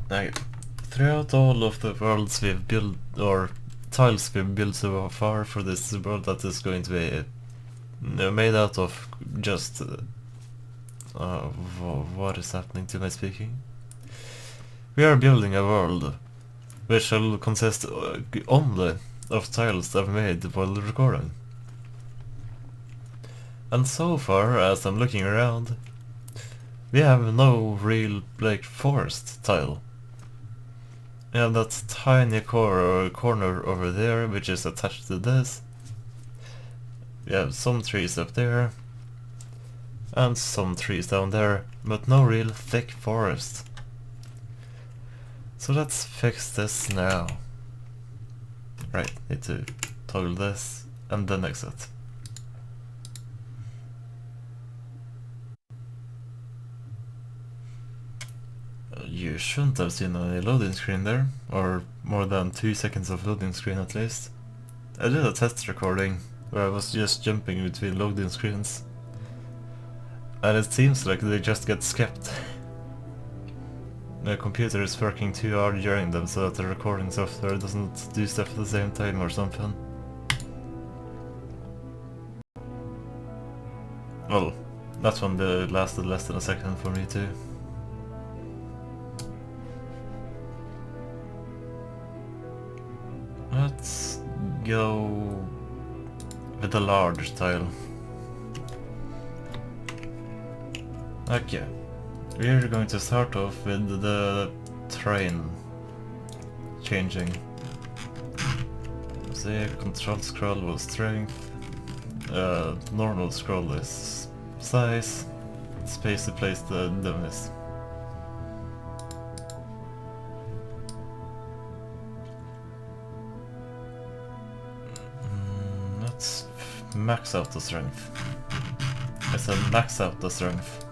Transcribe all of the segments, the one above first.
Like, throughout all of the worlds we've built, or tiles we've built so far for this world that is going to be made out of just... what is happening to my speaking? We are building a world which shall consist only of tiles I've made while recording. And so far, as I'm looking around, we have no real, like, forest tile. We have that tiny corner over there, which is attached to this. We have some trees up there, and some trees down there, but no real thick forest. So let's fix this now. Right, need to toggle this, and then exit. You shouldn't have seen any loading screen there, or more than 2 seconds of loading screen at least. I did a test recording where I was just jumping between loading screens, and it seems like they just get skipped. The computer is working too hard during them so that the recording software doesn't do stuff at the same time or something. Well, that one lasted less than a second for me too. Let's go with a large tile. Okay, we're going to start off with the terrain changing. See, control scroll was strength, normal scroll is size, space to place the dummies. Let's max out the strength. I said max out the strength.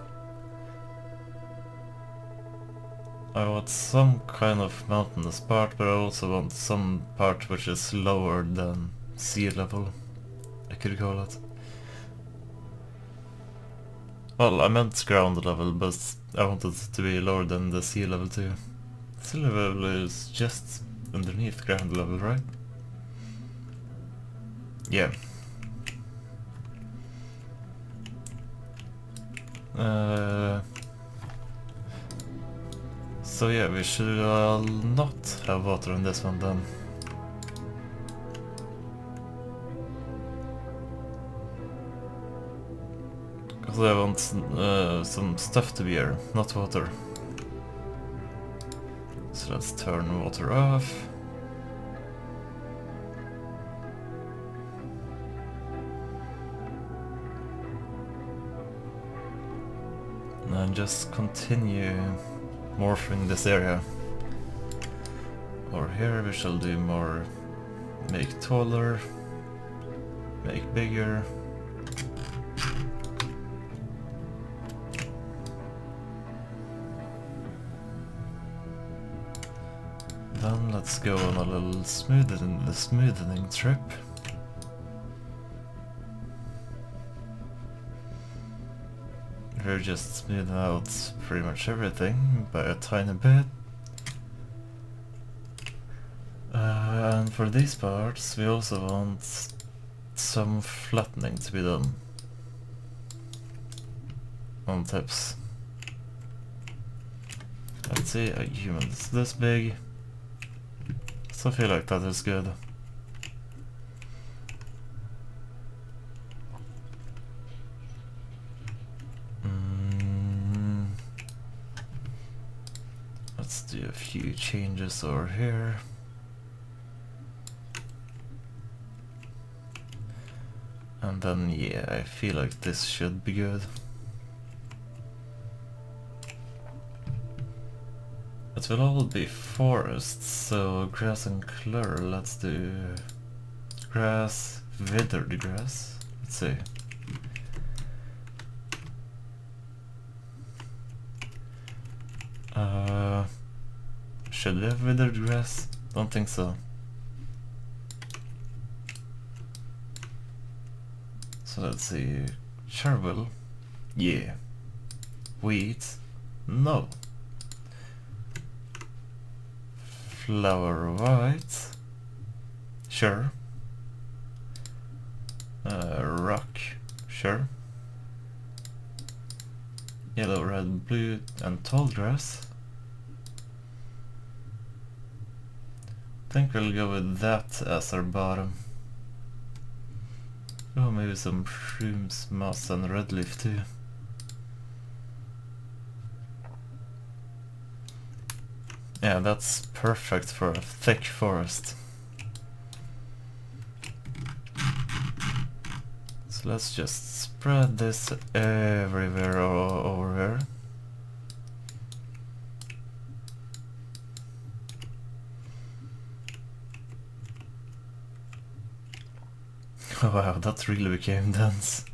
I want some kind of mountainous part, but I also want some part which is lower than sea level, I could call it. Well, I meant ground level, but I wanted it to be lower than the sea level too. Sea level is just underneath ground level, right? Yeah. So yeah, we should not have water in this one then. Because I want some stuff to be here, not water. So let's turn water off. And just continue morphing this area. Or here we shall do more, make taller, make bigger. Then let's go on a little smoothening trip. We're just smoothing out pretty much everything by a tiny bit. And for these parts we also want some flattening to be done on tips. Let's see, a human is this big, so I feel like that is good. Let's do a few changes over here. And then, yeah, I feel like this should be good. It will all be forests, so grass and clear. Let's do grass, withered grass. Let's see. Should we have withered grass? Don't think so. So let's see. Chervil? Yeah. Wheat? No. flower white. Sure. Rock. Sure. Yellow, red, blue, and tall grass. I think we'll go with that as our bottom. Oh, maybe some shrooms, moss, and red leaf too. Yeah, that's perfect for a thick forest. So let's just spread this everywhere over here. Oh wow, that really became dense.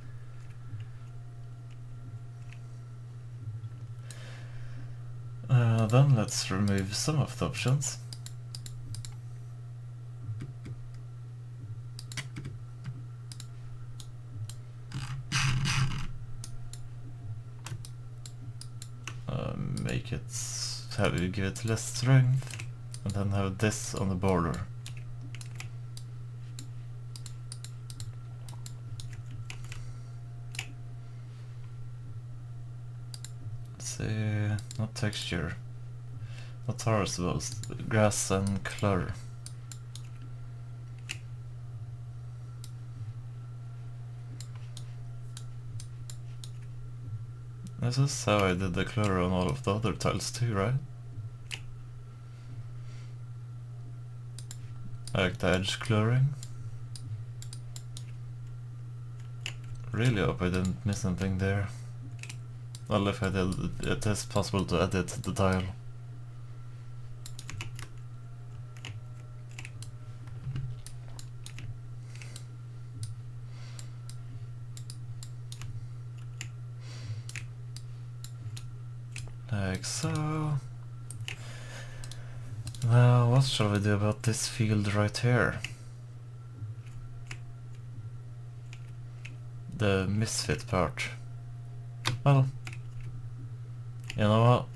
Then let's remove some of the options. Make it, give it less strength, and then have this on the border. Let's see, not texture, not harvestables, grass and color. This is how I did the color on all of the other tiles too, right? I like the edge coloring. Really hope I didn't miss something there. Well, if I did, it is possible to edit the tile. Like so. Now, what shall we do about this field right here? The misfit part. Well, you know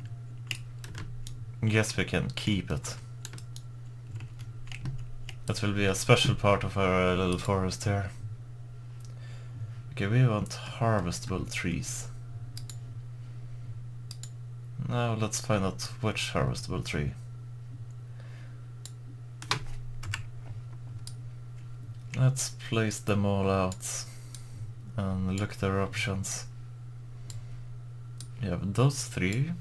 what? Guess we can keep it. That will be a special part of our little forest here. Okay, we want harvestable trees. Now let's find out which harvestable tree. Let's place them all out and look at their options. You have those three.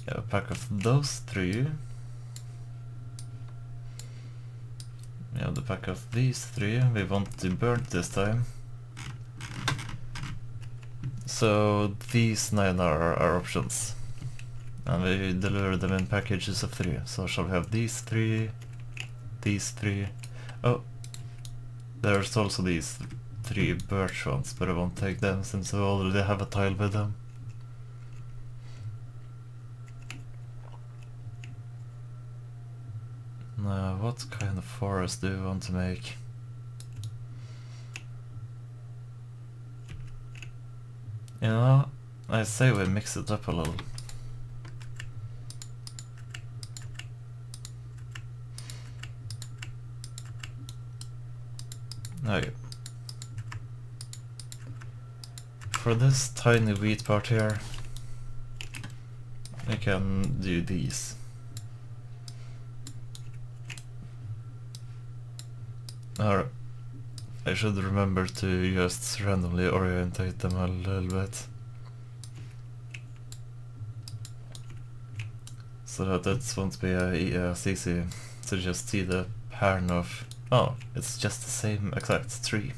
You have a pack of those three. You have the pack of these three. We want to burn this time. So these 9 are our options. And we deliver them in packages of 3. So shall we have these 3, these 3. Oh, there's also these 3 birch ones, but I won't take them since we already have a tile with them. Now, what kind of forest do we want to make? You know, I say we mix it up a little. Okay. For this tiny wheat part here, I can do these. Or I should remember to just randomly orientate them a little bit. So that it won't be as easy to just see the pattern of, oh, it's just the same exact tree.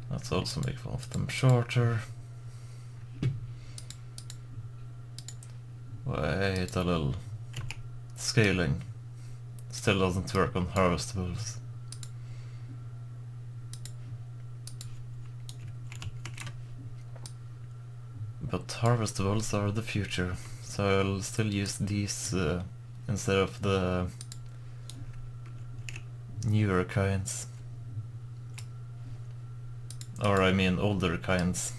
Let's also make one of them shorter. Wait a little. Scaling still doesn't work on harvestables. But harvestables are the future, so I'll still use these instead of the newer kinds. Or I mean older kinds.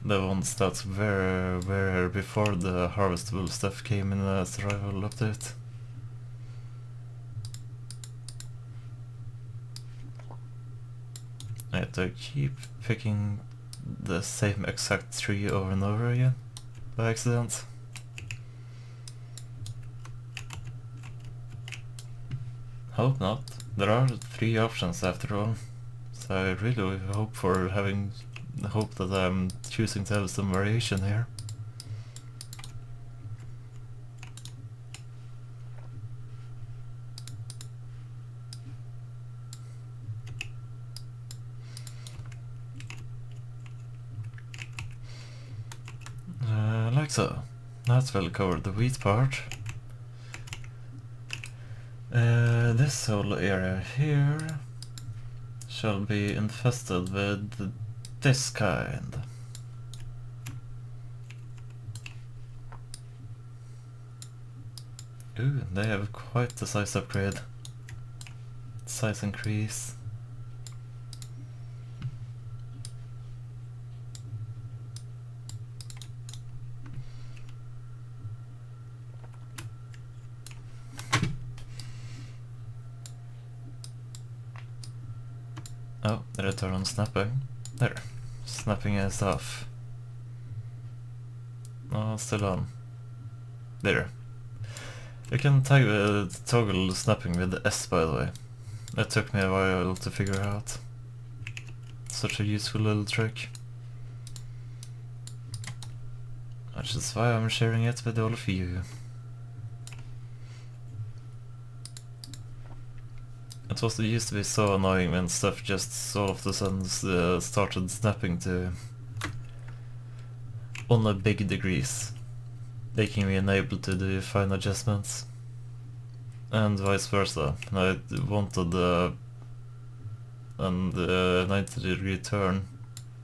the ones that were here before the harvestable stuff came in the survival update. I have to keep picking the same exact tree over and over again by accident. Hope not. There are 3 options after all, so I really hope that I'm choosing to have some variation here. Like so. That will cover the wheat part. This whole area here shall be infested with this kind. Ooh, they have quite the size upgrade. Size increase. Oh, the return on snapping. There. Snapping is off. Oh, still on. There. You can toggle snapping with the S, by the way. It took me a while to figure out. Such a useful little trick. Which is why I'm sharing it with all of you. It used to be so annoying when stuff just all of a sudden started snapping to on a big degrees, making me unable to do fine adjustments, and vice versa. I wanted a 90-degree turn,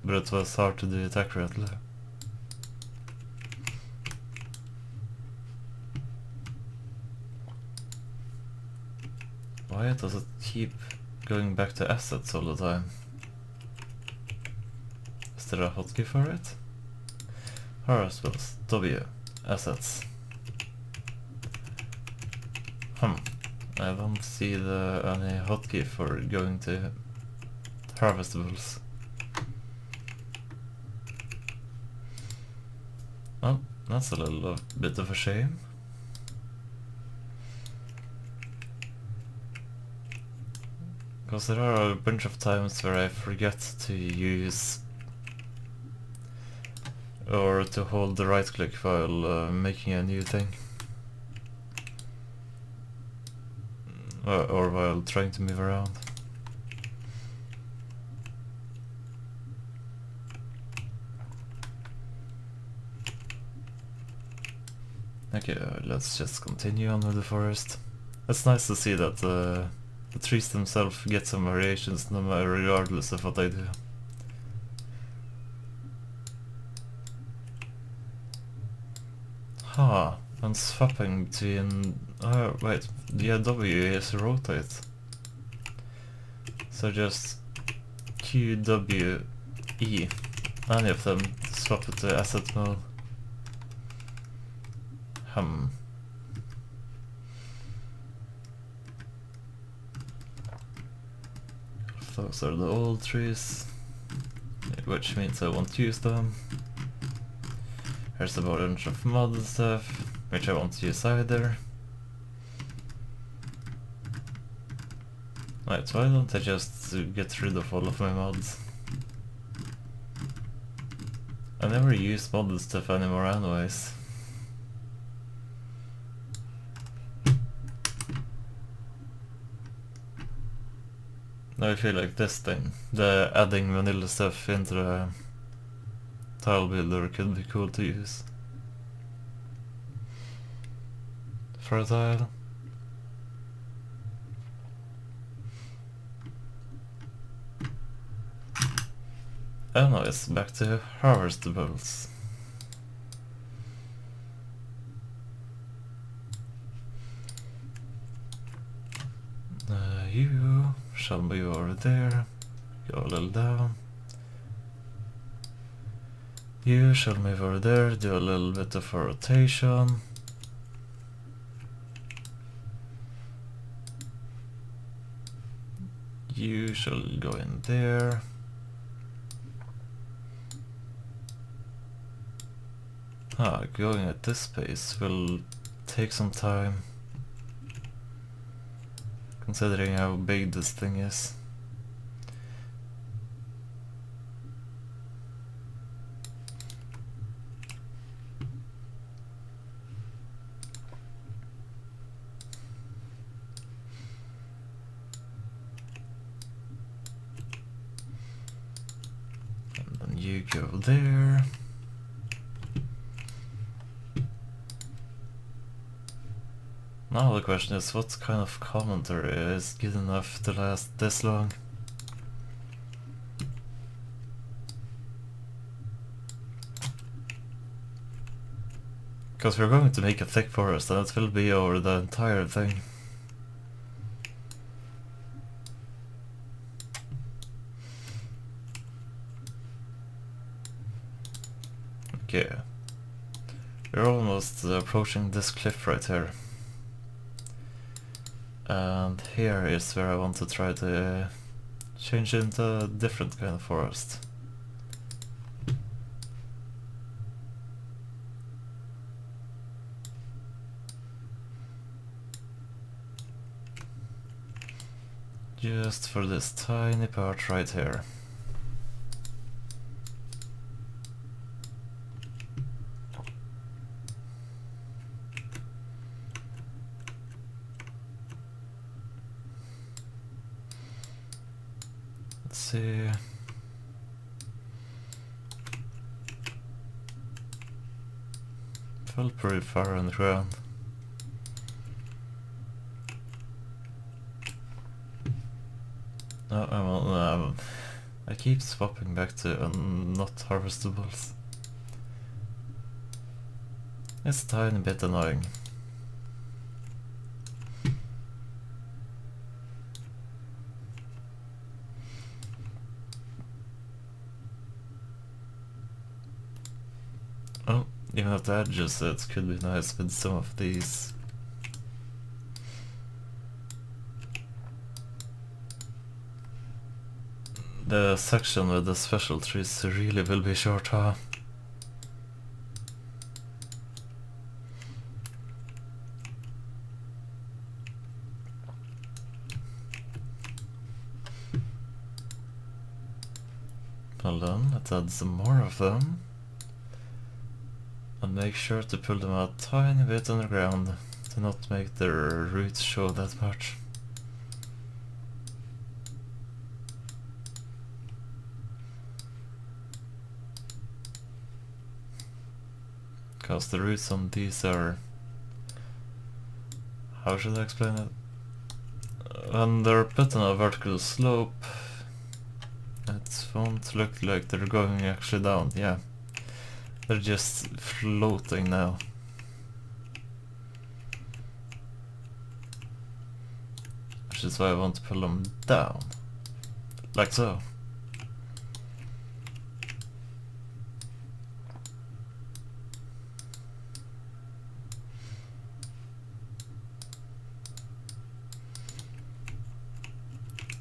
but it was hard to do it accurately. Why does it keep going back to assets all the time? Is there a hotkey for it? Harvestables, W, assets. I don't see any hotkey for going to harvestables. Well, that's a little bit of a shame. Because there are a bunch of times where I forget to use or to hold the right click while making a new thing. Or while trying to move around. Okay, let's just continue on with the forest. It's nice to see that the trees themselves get some variations no matter regardless of what I do. I'm swapping between... Oh, wait, the W is rotate. So just Q, W, E, any of them, to swap it to asset mode. Those are the old trees, which means I won't use them. There's a bunch of mod stuff, which I won't use either. Right, why don't I just get rid of all of my mods? I never use modded stuff anymore anyways. Now I feel like this thing, the adding vanilla stuff into the tile builder could be cool to use. For a tile. Oh no, it's back to harvestables. You shall be over there. Go a little down. You shall move over there, do a little bit of a rotation. You shall go in there. Going at this pace will take some time, considering how big this thing is. And then you go there. Now the question is, what kind of commentary is good enough to last this long? Because we're going to make a thick forest and it will be over the entire thing. Okay. We're almost approaching this cliff right here. And here is where I want to try to change into a different kind of forest. Just for this tiny part right here. Let's see. Fell pretty far on the ground. No, I keep swapping back to not harvestables. It's a tiny bit annoying. Oh, even at the edges it could be nice with some of these. The section with the special trees really will be short, huh? Hold on, let's add some more of them. And make sure to pull them out a tiny bit underground to not make their roots show that much. Because the roots on these are... how should I explain it? When they're put on a vertical slope, it won't look like they're going actually down, yeah. They're just floating now. Which is why I want to pull them down. Like so.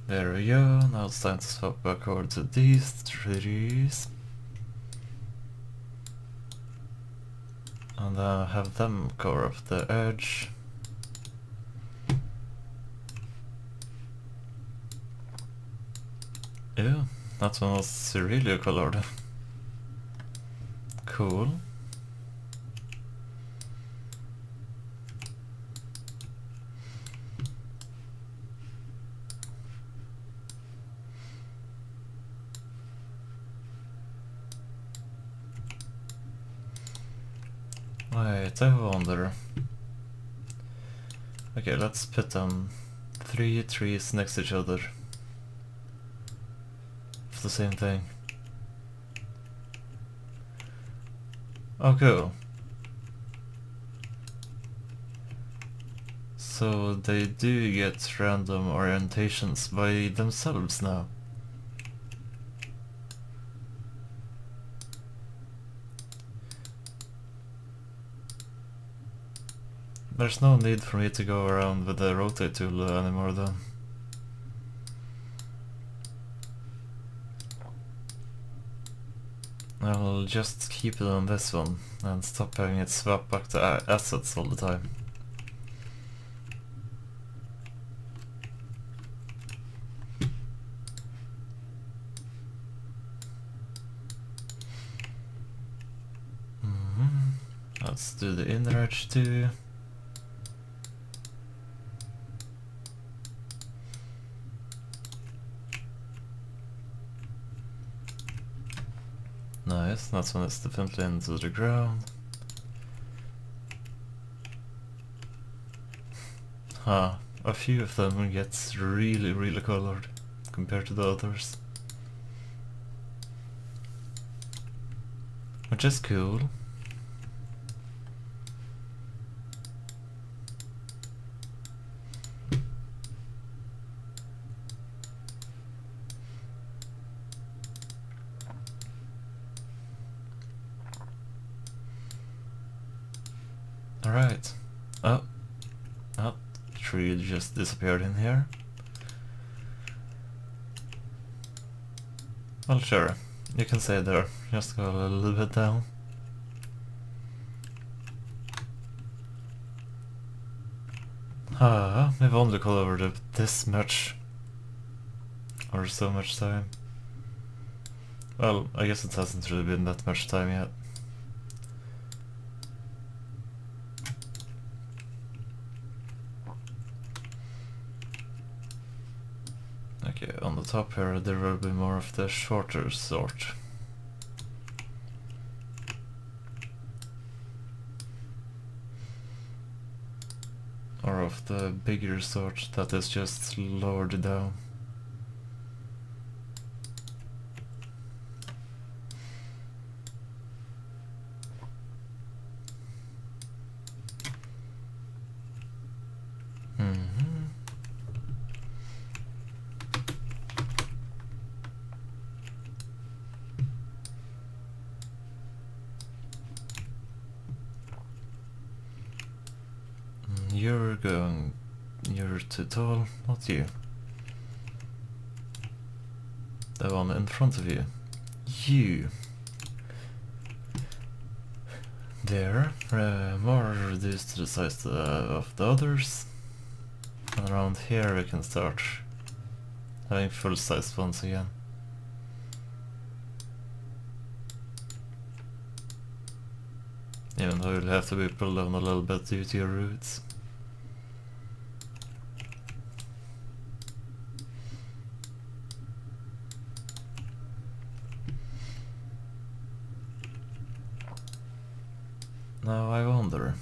There we go, now it's time to swap back over to these trees. And have them cover up the edge. Ew, that one was really colored. Cool. Wait, I wonder. Okay, let's put 3 trees next to each other. It's the same thing. Oh, cool. So they do get random orientations by themselves now. There's no need for me to go around with the rotate tool anymore then. I'll just keep it on this one and stop having it swap back to assets all the time. Let's do the inner edge too. Nice, that's when it's definitely into the ground. A few of them gets really colored compared to the others. Which is cool. Alright. Oh, tree just disappeared in here. Well, sure. You can stay there. Just go a little bit down. We've only covered it this much. Or so much time. Well, I guess it hasn't really been that much time yet. Okay, on the top here there will be more of the shorter sort. Or of the bigger sort that is just lowered down. You're too tall, not you. The one in front of you. You. There, more reduced to the size of the others. And around here we can start having full-sized ones again. Even though you'll have to be pulled down a little bit due to your roots. Now I wonder,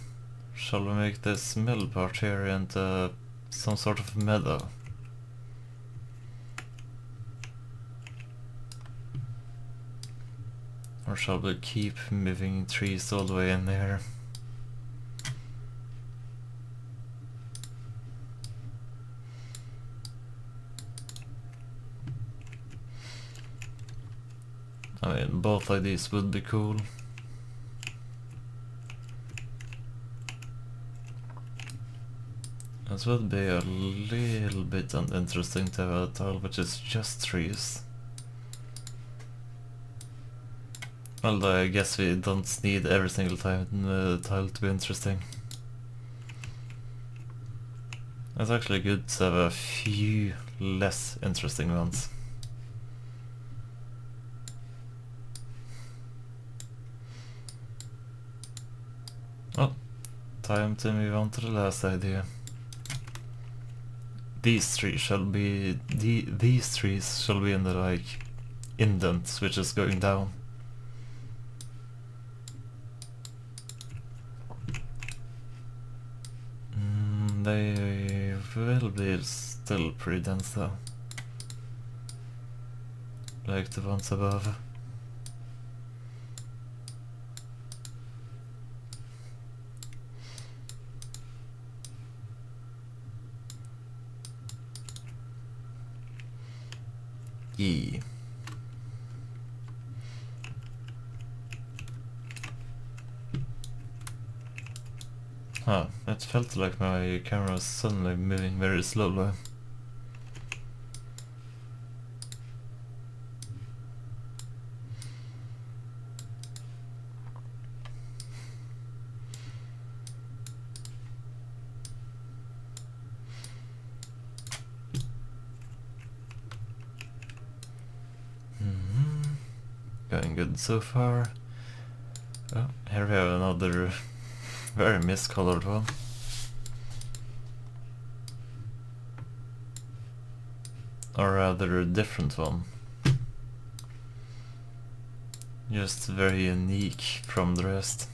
shall we make this middle part here into some sort of meadow? Or shall we keep moving trees all the way in there? I mean, both ideas would be cool. It would be a little bit uninteresting to have a tile which is just trees. Although I guess we don't need every single tile to be interesting. It's actually good to have a few less interesting ones. Well, time to move on to the last idea. These trees shall be these trees shall be in the like indent which is going down. They will be still pretty dense though, like the ones above. Yeah. Ah, it felt like my camera was suddenly moving very slowly. Going good so far. Oh, here we have another very miscolored one. Or rather a different one. Just very unique from the rest.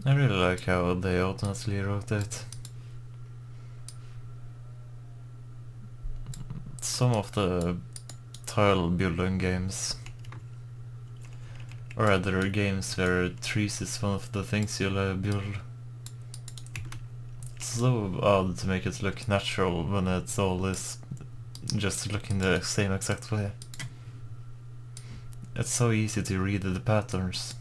I really like how they automatically rotate. Some of the tile building games, or other games where trees is one of the things you'll build. It's so odd to make it look natural when it's all this just looking the same exact way. It's so easy to read the patterns.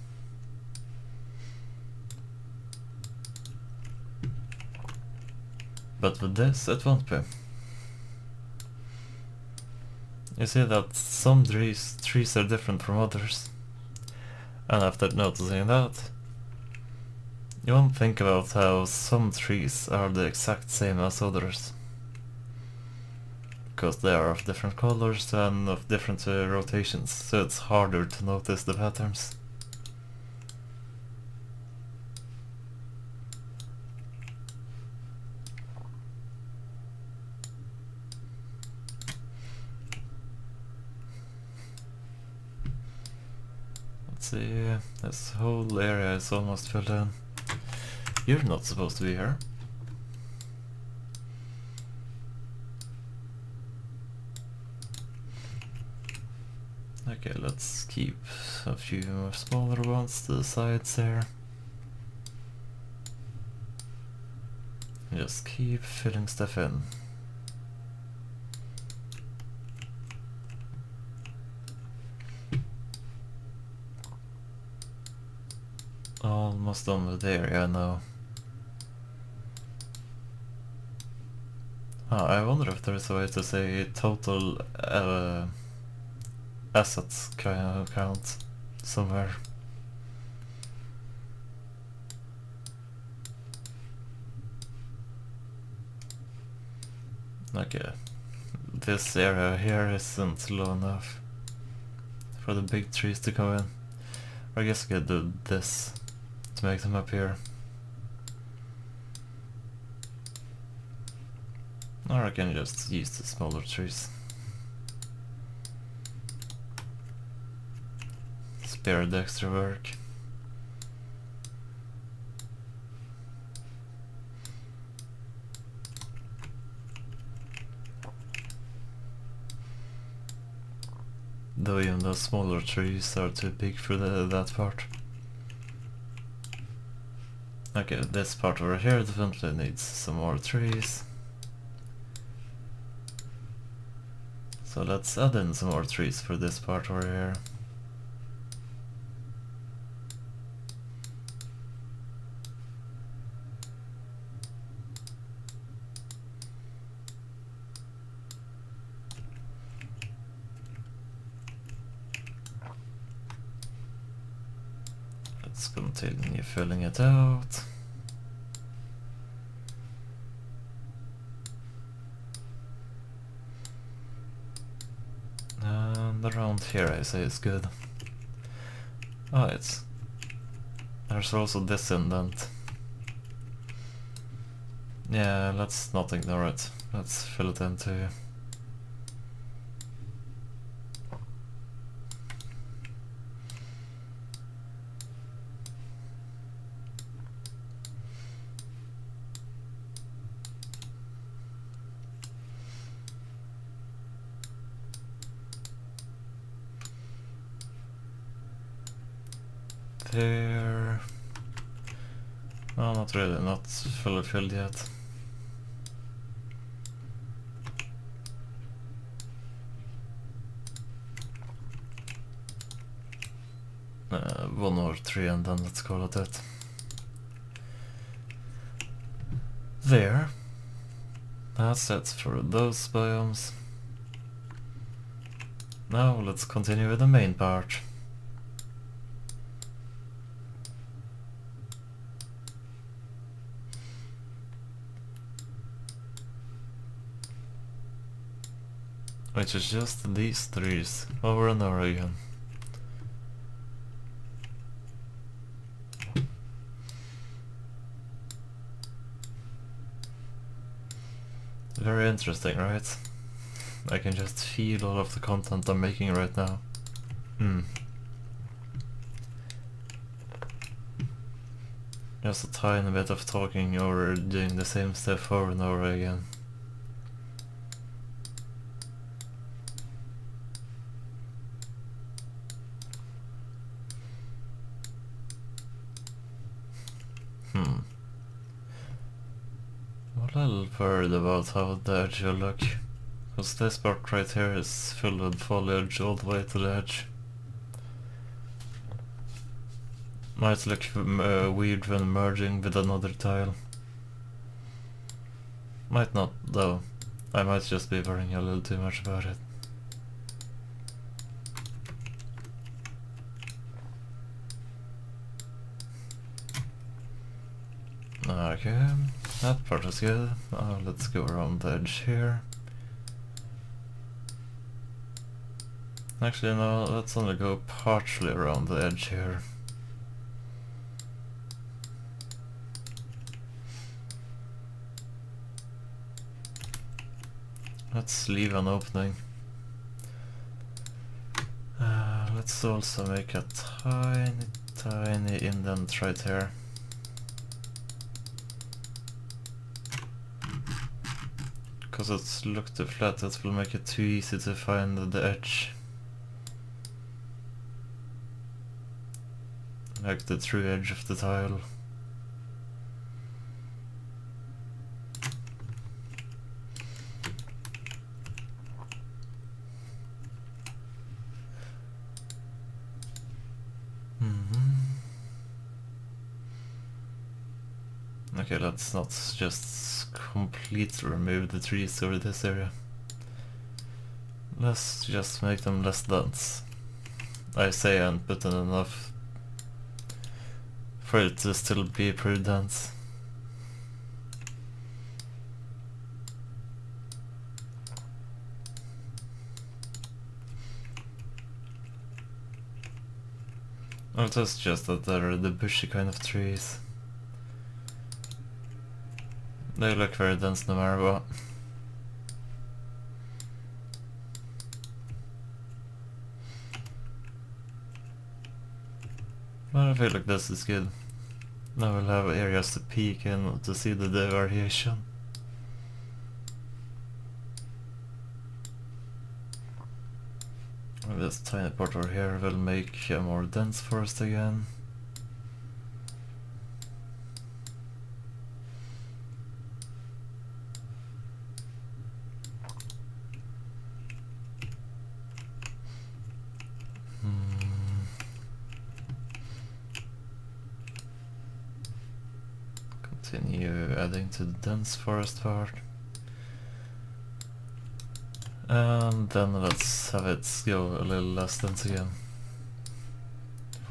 But with this, it won't be. You see that some trees are different from others. And after noticing that, you won't think about how some trees are the exact same as others. Because they are of different colors and of different rotations, so it's harder to notice the patterns. Let's see, this whole area is almost filled in. You're not supposed to be here. Okay, let's keep a few more smaller ones to the sides there. Just keep filling stuff in. Almost done with the area now. I wonder if there's a way to say total assets count somewhere. Okay, this area here isn't low enough for the big trees to come in. I guess I could do this to make them appear. Or I can just use the smaller trees. Spare the extra work. Though even the smaller trees are too big for that part. Okay, this part over here definitely needs some more trees. So let's add in some more trees for this part over here. Let's continue filling it out. And around here I say it's good. Oh, there's also this indent. Yeah, let's not ignore it. Let's fill it in too. there. No, not really, not fully filled yet. One or three and then let's call it that. There. That's it for those biomes. Now let's continue with the main part. Which is just these trees, over and over again. Very interesting, right? I can just feel all of the content I'm making right now. Just a tiny bit of talking or doing the same stuff over and over again. I'm a little worried about how the edge will look, because this part right here is filled with foliage all the way to the edge. Might look weird when merging with another tile. Might not though. I might just be worrying a little too much about it. Okay, that part is good. Let's go around the edge here. Actually no, let's only go partially around the edge here. Let's leave an opening. Let's also make a tiny indent right here. Because it's looked too flat, it will make it too easy to find the edge. Like the true edge of the tile. Okay, let's not just completely remove the trees over this area. Let's just make them less dense. I say and put in enough for it to still be pretty dense. Or it's just that they're the bushy kind of trees. They look very dense no matter what. But I feel like this is good. Now we'll have areas to peek in to see the variation. This tiny part over here will make a more dense forest again. Continue adding to the dense forest part. And then let's have it go a little less dense again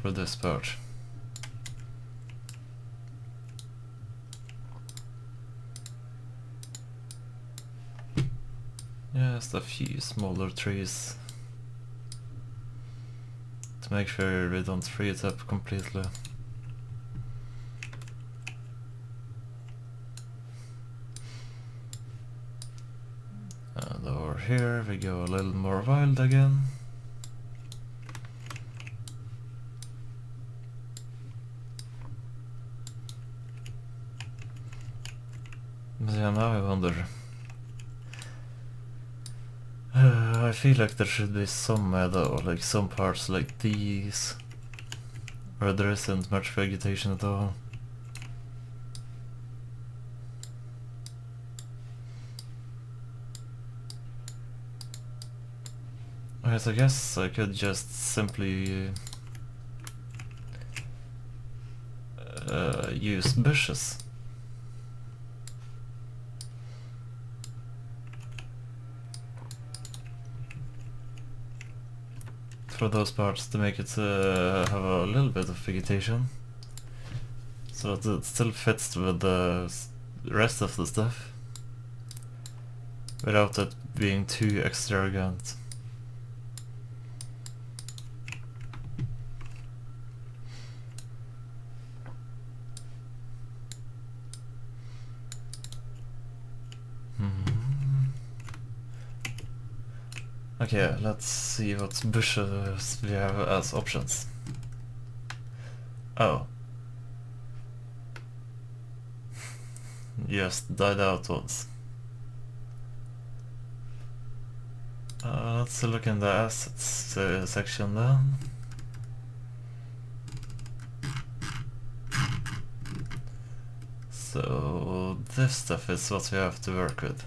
for this part. Just a few smaller trees to make sure we don't free it up completely. And over here we go a little more wild again. But yeah, now I wonder. I feel like there should be some meadow, like some parts like these where there isn't much vegetation at all. Alright, I guess I could just simply use bushes. For those parts to make it have a little bit of vegetation, so that it still fits with the rest of the stuff without it being too extravagant. Okay, let's see what bushes we have as options. Oh. Just died out once. Let's look in the assets section then. So this stuff is what we have to work with.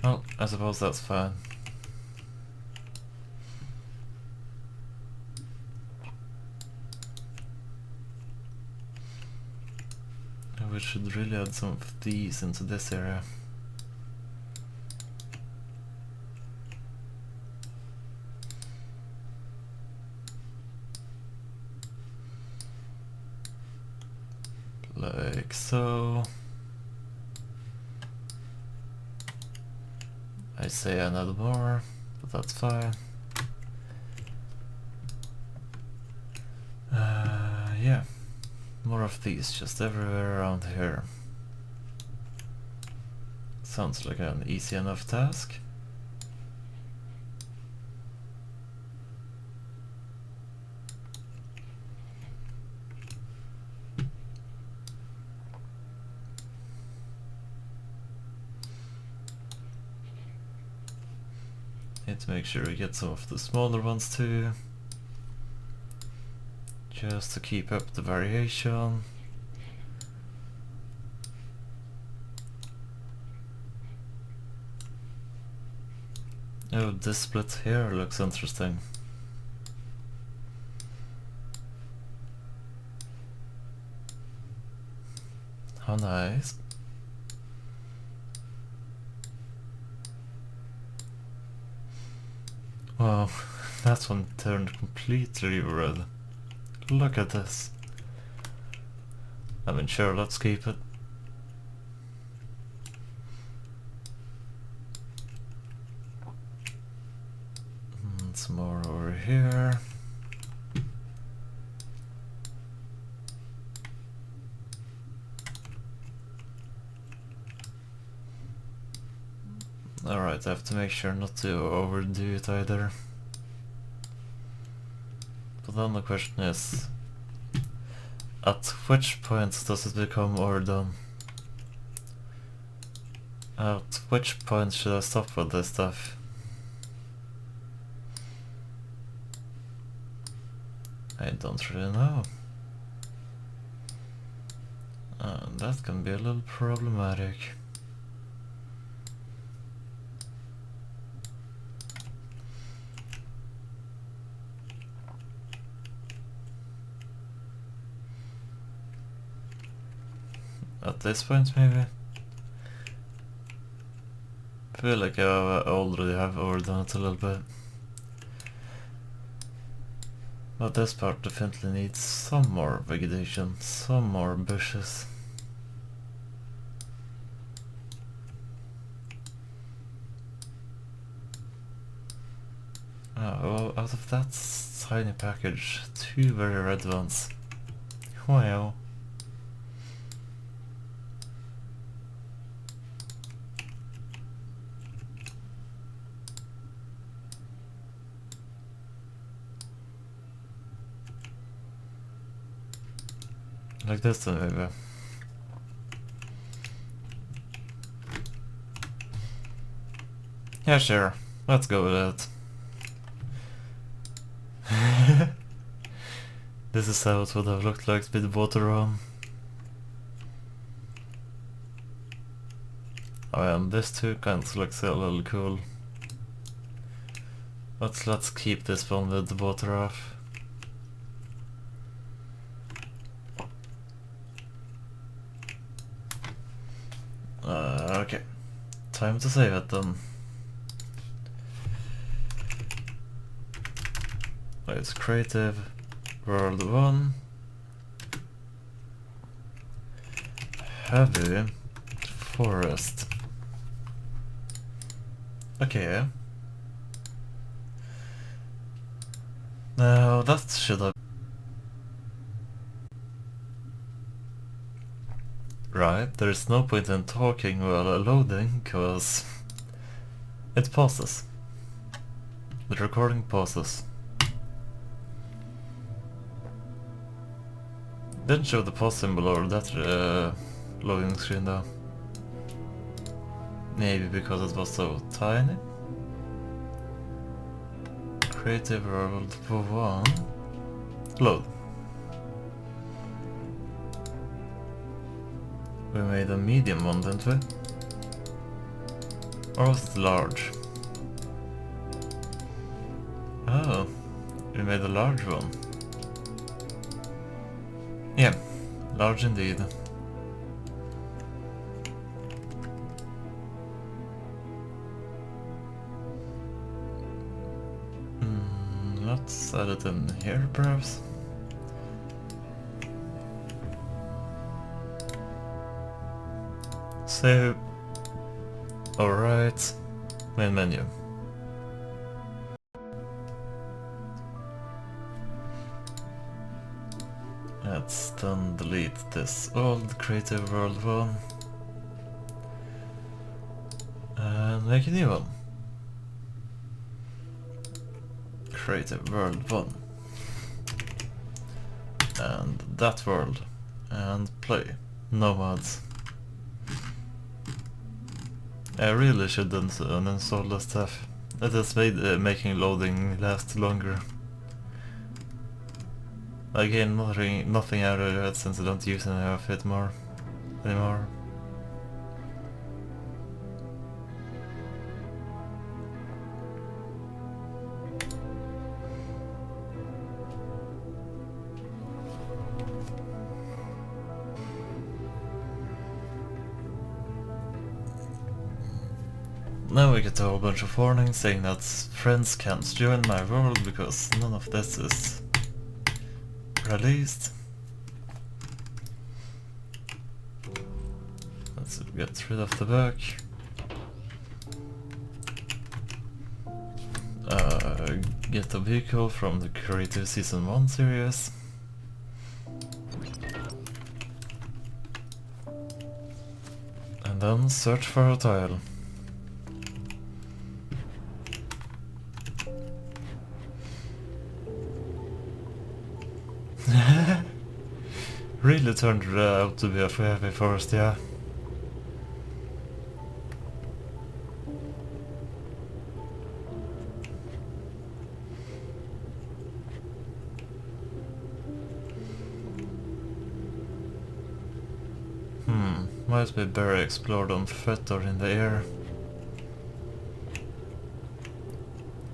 Well, I suppose that's fine. We should really add some of these into this area. Like so. I say another more, but that's fine. Yeah, more of these just everywhere around here. Sounds like an easy enough task. Need to make sure we get some of the smaller ones too, just to keep up the variation. Oh, this split here looks interesting. How nice. Wow, that one turned completely red. Look at this. I mean, sure, let's keep it. Some more over here. Alright, I have to make sure not to overdo it either. But then the question is, at which point does it become overdone? At which point should I stop with this stuff? I don't really know. And that can be a little problematic. At this point, maybe? I feel like I already have overdone it a little bit. But this part definitely needs some more vegetation, some more bushes. Oh, out of that tiny package, 2 very red ones. Wow. Like this then maybe. Yeah, sure. Let's go with it. This is how it would have looked like with the water on. Oh, and this too kind of looks a little cool. But let's keep this one with the water off. Okay. Time to save it then. It's creative. World 1. Heavy. Forest. Okay. Now that should have... Right, there's no point in talking while loading, cause it pauses. The recording pauses. Didn't show the pause symbol or that loading screen though. Maybe because it was so tiny. Creative World 1. Load. We made a medium one, didn't we? Or was it large? Oh, we made a large one. Yeah, large indeed. Let's add it in here, perhaps. Save. Alright. Main menu. Let's then delete this old Creative World 1 and make a new one. Creative World 1 and that world and play. Nomads. I really should uninstall this stuff. It is making loading last longer. I gain nothing out of it since I don't use any of it anymore. Now we get a whole bunch of warnings saying that friends can't join my world because none of this is released. Let's get rid of the bug. Get a vehicle from the Creative Season 1 series. And then search for a tile. Really turned out to be a heavy forest, yeah. Might be better explored on foot or in the air.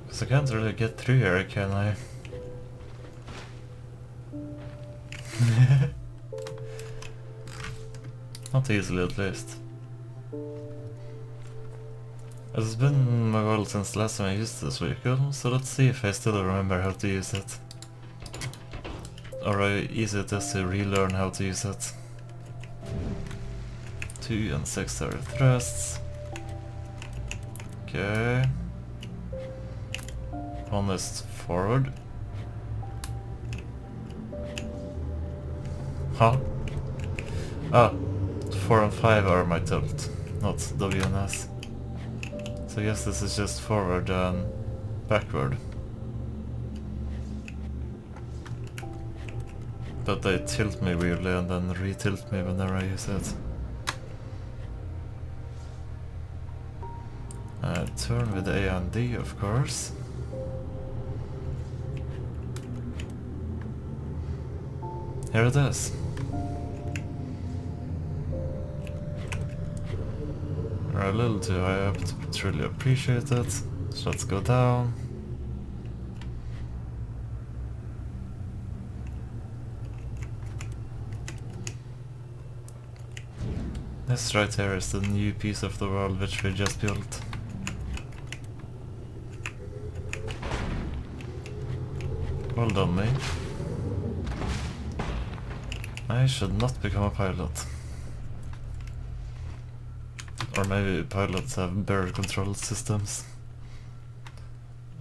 Cause I can't really get through here, can I? Not easily, at least. It's been a while since the last time I used this vehicle, so let's see if I still remember how to use it. Or how easy it is to relearn how to use it. 2 and 6 are thrusts. Okay. One is forward. Huh? Ah, 4 and 5 are my tilt, not WNS. So I guess this is just forward and backward. But they tilt me weirdly and then re-tilt me whenever I use it. turn with A and D, of course. Here it is. We're a little too high up to truly appreciate it, so let's go down. This right here is the new piece of the world which we just built. Well done, me. I should not become a pilot. Or maybe pilots have better control systems.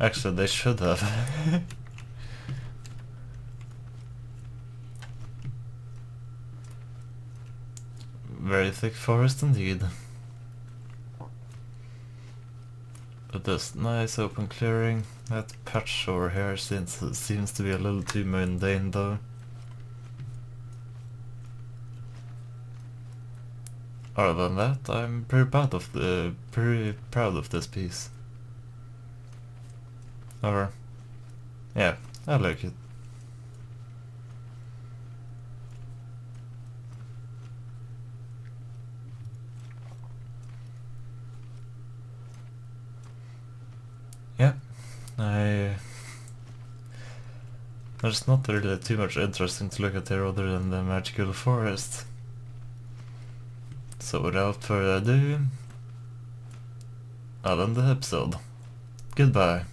Actually, they should have. Very thick forest indeed. But this nice open clearing. That patch over here seems to be a little too mundane though. Other than that, I'm pretty proud of this piece. Or, yeah, I like it. Yeah, there's not really too much interesting to look at here other than the magical forest. So without further ado, I'll end the episode. Goodbye.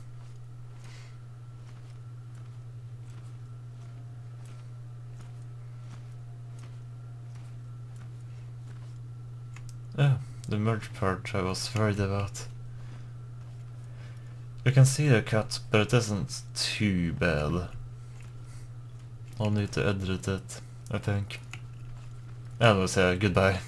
Yeah, the merge part I was worried about. You can see the cut, but it isn't too bad. I'll need to edit it, I think. Anyways, yeah, goodbye.